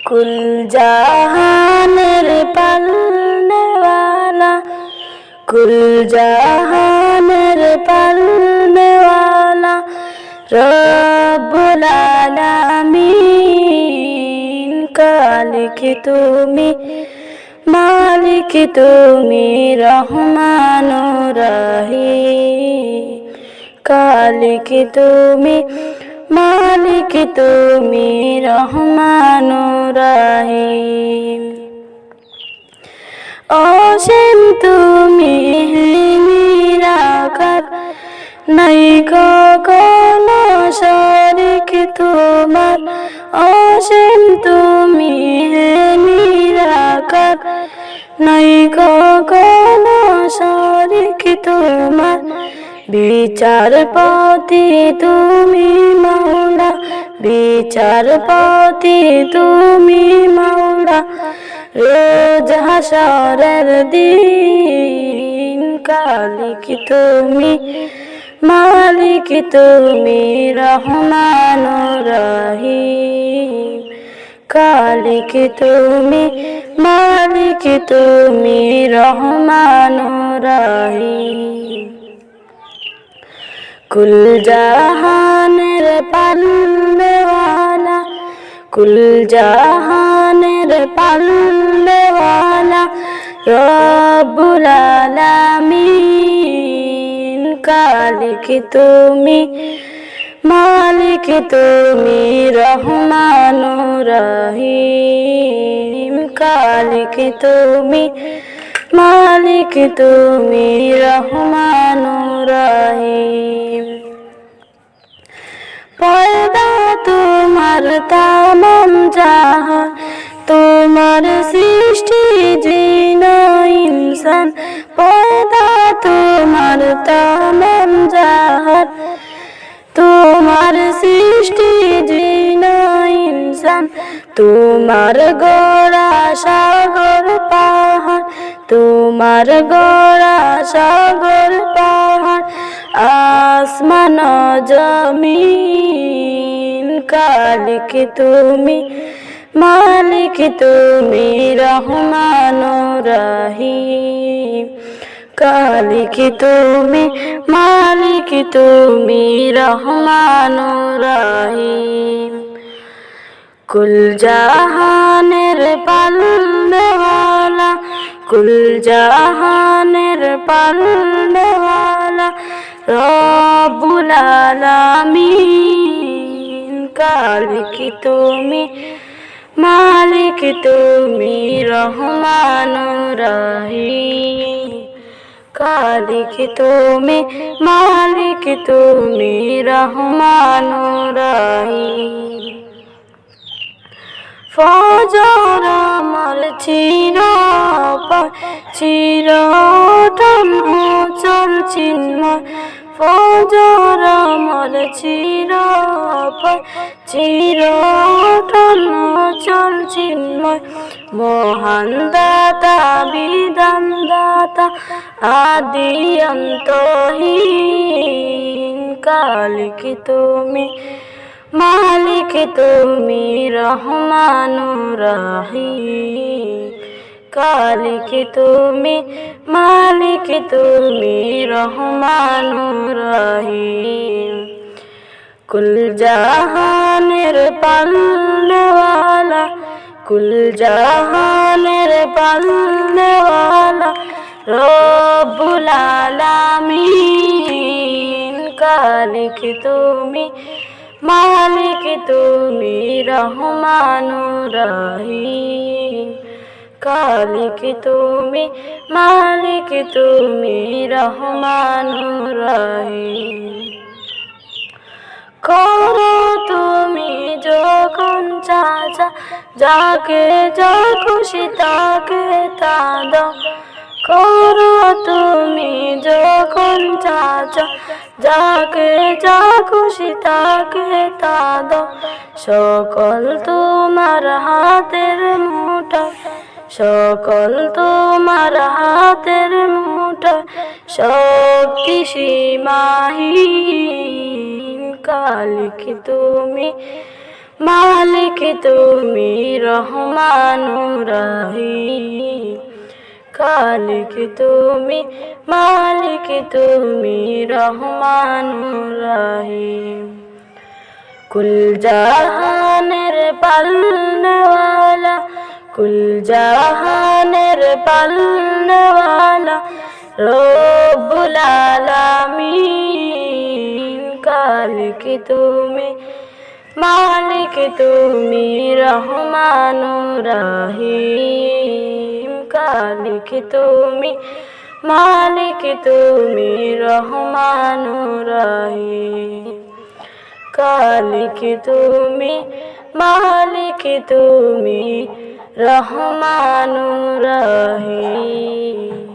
कुल जहानेर पालने वाला, कुल जहानेर पालने वाला रब्बुल आलामीन। खालिक तुमी, मालिक तुमी, रहमान रहीम। खालिक तुमी, मालिक तुमी, रहमान रहीम। অসীম তুমি নিরাকার, নাই কোনো শরীক তোমার। অসীম তুমি নিরাকার, নাই কোনো শরীক তোমার। বিচারপতি তুমি মাওলা, বিচারপতি তুমি মাওলা, রোজ হাশরের দিন। খালিক তুমি, মালিক তুমি, রহমান রহিম। খালিক তুমি, মালিক তুমি, রহমান রহিম। कुल जहानेर पालने वाला, कुल जहानेर पालने वाला रब्बुल आलामीन। खालिक तुमी, मालिक तुमी, रहमान रहीम। खालिक तुमी, मालिक तुमी, रहमान रहीम। पैदा तुम्हार तमाम जहान, तुम्हार सृष्टि जिन इंसान। पैदा तुम्हार तमाम जहान, तुम्हार सृष्टि जिन इंसान। तुम्हार गोड़ा सागर पाहाड़, तुम्हार गोड़ा सागर पाहाड़, आसमान जमीन। खालिक तुमी, मालिक तुमी, रहमान रहीम। खालिक तुमी, मालिक तुमी, रहमान रहीम। कुल जहानेर पालने वाला, कुल जहानेर पालने वाला रब्बुल आलामीन। खालिक तुमी, मालिक तुमी, रहमान रहीम। खालिक तुमी, मालिक तुमी, रहमान रहीम। ফজর আমার চিরতন অচল চিন্ময়। ফজর আমার চিরতন অচল চিন্ময়। মহান দাতা, বিধান দাতা, আদি অন্তহীন। খালিক তুমি, মালিক তুমি, রহমান রহিম। খালিক তুমি, মালিক তুমি, রহমান রহিম। কুল জাহানের পালনে वाला, কুল জাহানের পালনে वाला রব্বুল আলামিন। খালিক তুমি, মালিক তুমি, রহমান রহিম। খালিক তুমি, মালিক তুমি, রহমান রহিম। করো তুমি যখন চাচা, যাকে যা খুশি তাকে তা দাও। করো তুমি যখন চাচা, যাকে যা খুশি তাকে তা দাও। সকল তোমার হাতের মুঠো, সকল তোমার হাতের মুঠো, শক্তি সীমাহীন। খালিক তুমি, মালিক তুমি রহমানুর রহিম, খালিক তুমি, মালিক তুমি রহমানুর রহিম। কুল জাহানের পালনেওয়ালা, কুল জাহানের পালনেওয়ালা রব্বুল আলামিন। খালিক তুমি, মালিক তুমি রহমানুর রহিম, খালিক তুমি, মালিক তুমি রহমানুর রহিম। খালিক তুমি, মালিক তুমি রহমানুর রহিম।